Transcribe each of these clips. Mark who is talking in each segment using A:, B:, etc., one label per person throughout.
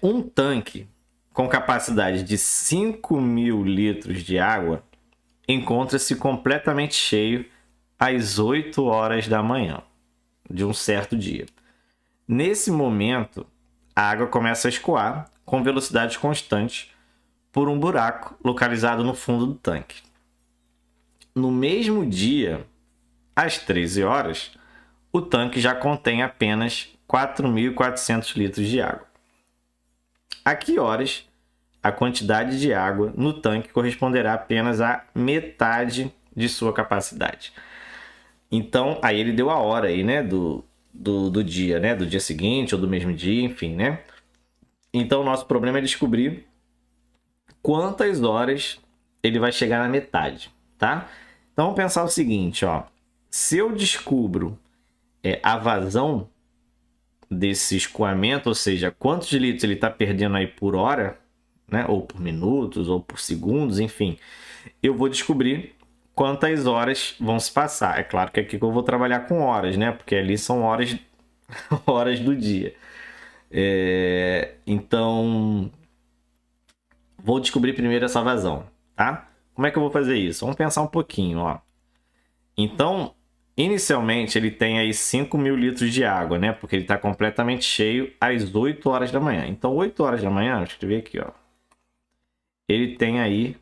A: Um tanque com capacidade de 5.000 litros de água encontra-se completamente cheio às 8 horas da manhã de um certo dia. Nesse momento, a água começa a escoar com velocidade constante por um buraco localizado no fundo do tanque. No mesmo dia, às 13 horas, o tanque já contém apenas 4.400 litros de água. A que horas a quantidade de água no tanque corresponderá apenas à metade de sua capacidade? Então, aí ele deu a hora aí, né, do dia, né, do dia seguinte ou do mesmo dia, enfim, né? Então, o nosso problema é descobrir quantas horas ele vai chegar na metade, tá? Então, vamos pensar o seguinte, ó. Se eu descubro a vazão desse escoamento, ou seja, quantos litros ele está perdendo aí por hora, né? Ou por minutos, ou por segundos, enfim, eu vou descobrir quantas horas vão se passar. É claro que aqui eu vou trabalhar com horas, né? Porque ali são horas, horas do dia. Então, vou descobrir primeiro essa vazão, tá? Como é que eu vou fazer isso? Vamos pensar um pouquinho, ó. Então, inicialmente ele tem aí 5.000 litros de água, né? Porque ele está completamente cheio às 8 horas da manhã. Então, 8 horas da manhã, deixa eu ver aqui, ó. Ele tem aí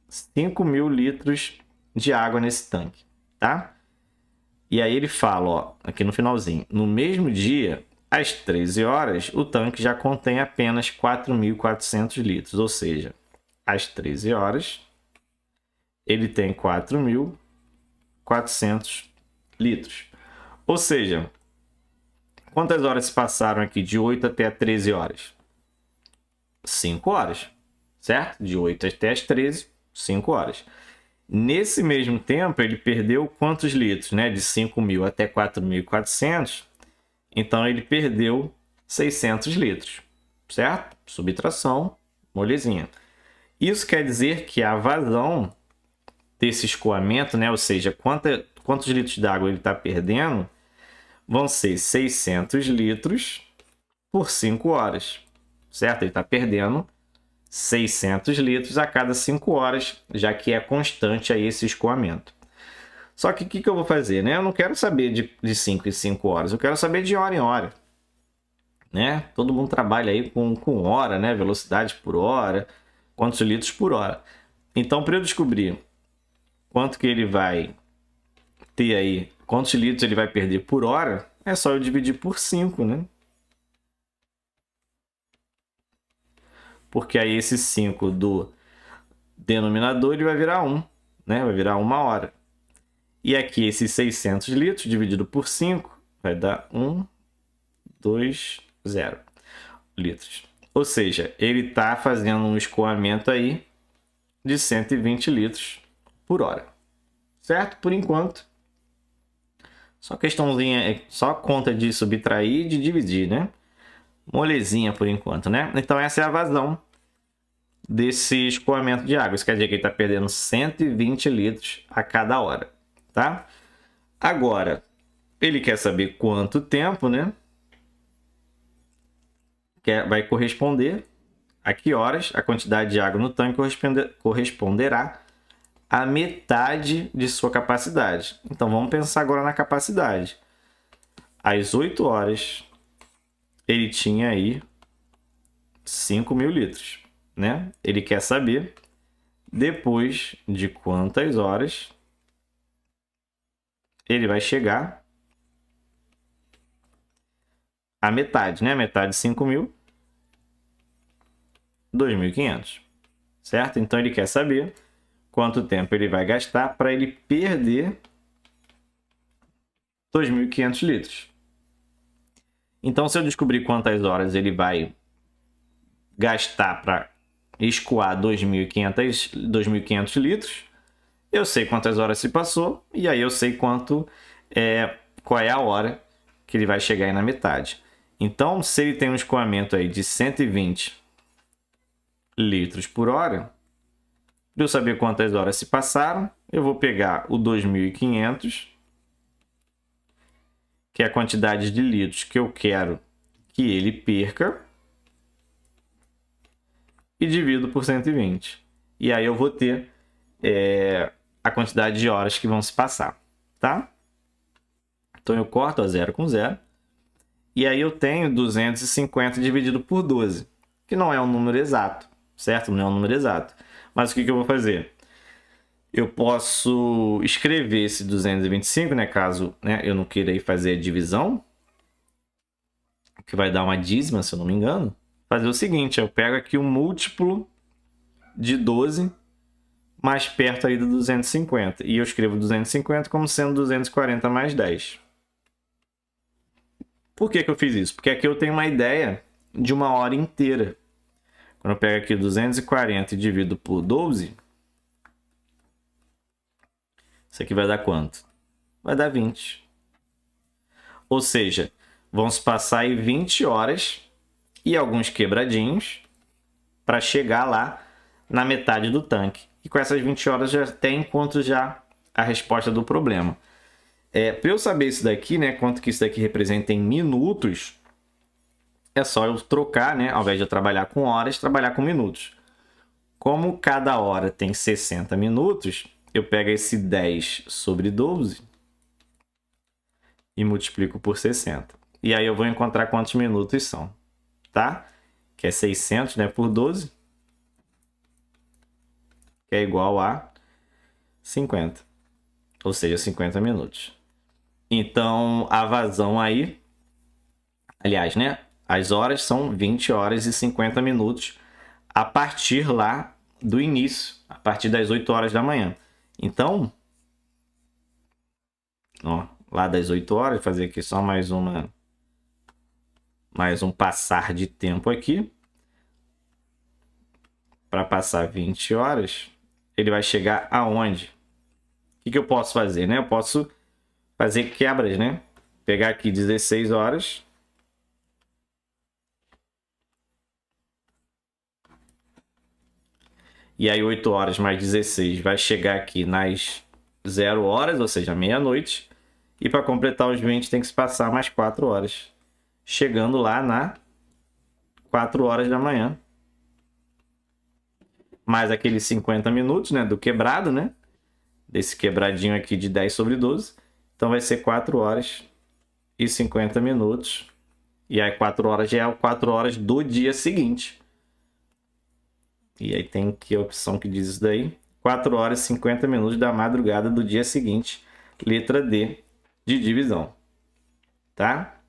A: 5.000 litros de água nesse tanque, tá? E aí ele fala, ó, aqui no finalzinho, no mesmo dia, às 13 horas, o tanque já contém apenas 4.400 litros, ou seja, às 13 horas, ele tem 4.400 litros. Ou seja, quantas horas se passaram aqui de 8 até 13 horas? 5 horas, certo? De 8 até as 13, 5 horas. Nesse mesmo tempo, ele perdeu quantos litros, né? De 5.000 até 4.400. Então, ele perdeu 600 litros, certo? Subtração, molezinha. Isso quer dizer que a vazão desse escoamento, né? Ou seja, quantos litros d'água ele está perdendo, vão ser 600 litros por 5 horas, certo? Ele está perdendo 600 litros a cada 5 horas, já que é constante aí esse escoamento. Só que o que eu vou fazer, né? Eu não quero saber de 5 em 5 horas, eu quero saber de hora em hora, né? Todo mundo trabalha aí com hora, né? Velocidade por hora, quantos litros por hora. Então, para eu descobrir quanto que ele vai ter aí, quantos litros ele vai perder por hora, é só eu dividir por 5, né? Porque aí esse 5 do denominador ele vai virar 1, né? Vai virar 1 hora. E aqui esses 600 litros dividido por 5 vai dar 1, 2, 0 litros. Ou seja, ele está fazendo um escoamento aí de 120 litros por hora. Certo? Por enquanto, só questãozinha, só conta de subtrair e de dividir, né? Molezinha por enquanto, né? Então essa é a vazão desse escoamento de água. Isso quer dizer que ele está perdendo 120 litros a cada hora, tá? Agora, ele quer saber quanto tempo, né? Vai corresponder a que horas a quantidade de água no tanque corresponderá à metade de sua capacidade. Então vamos pensar agora na capacidade. Às 8 horas, ele tinha aí 5.000 litros, né? Ele quer saber depois de quantas horas ele vai chegar à metade, né? Metade de 5.000, 2.500, certo? Então ele quer saber quanto tempo ele vai gastar para ele perder 2.500 litros. Então, se eu descobrir quantas horas ele vai gastar para escoar 2.500 litros, eu sei quantas horas se passou e aí eu sei qual é a hora que ele vai chegar aí na metade. Então, se ele tem um escoamento aí de 120 litros por hora, para eu saber quantas horas se passaram, eu vou pegar o 2.500, que é a quantidade de litros que eu quero que ele perca, e divido por 120. E aí eu vou ter a quantidade de horas que vão se passar, tá? Então eu corto a 0 com 0. E aí eu tenho 250 dividido por 12, que não é um número exato, certo? Não é um número exato. Mas o que eu vou fazer? Eu posso escrever esse 225, né? Caso eu não queira ir fazer a divisão, que vai dar uma dízima, se eu não me engano. Fazer o seguinte, eu pego aqui o múltiplo de 12 mais perto aí do 250. E eu escrevo 250 como sendo 240 mais 10. Por que eu fiz isso? Porque aqui eu tenho uma ideia de uma hora inteira. Quando eu pego aqui 240 e divido por 12, isso aqui vai dar quanto? Vai dar 20. Ou seja, vão se passar aí 20 horas e alguns quebradinhos para chegar lá na metade do tanque. E com essas 20 horas já até encontro já a resposta do problema. Para eu saber isso daqui, né, quanto que isso daqui representa em minutos, é só eu trocar, né, ao invés de eu trabalhar com horas, trabalhar com minutos. Como cada hora tem 60 minutos, eu pego esse 10 sobre 12 e multiplico por 60. E aí eu vou encontrar quantos minutos são, tá? Que é 600, né, por 12, que é igual a 50. Ou seja, 50 minutos. Então, a vazão aí, aliás, né, as horas são 20 horas e 50 minutos a partir lá do início, a partir das 8 horas da manhã. Então, ó, lá das 8 horas, vou fazer aqui só mais um passar de tempo aqui. Para passar 20 horas, ele vai chegar aonde? O que eu posso fazer, né? Eu posso fazer quebras, né? Pegar aqui 16 horas. E aí 8 horas mais 16 vai chegar aqui nas 0 horas, ou seja, meia-noite. E para completar os 20 tem que se passar mais 4 horas. Chegando lá na 4 horas da manhã. Mais aqueles 50 minutos, né, do quebrado, né? Desse quebradinho aqui de 10 sobre 12. Então vai ser 4 horas e 50 minutos. E aí 4 horas já é 4 horas do dia seguinte. E aí tem que a opção que diz isso daí. 4 horas e 50 minutos da madrugada do dia seguinte. Letra D de divisão. Tá?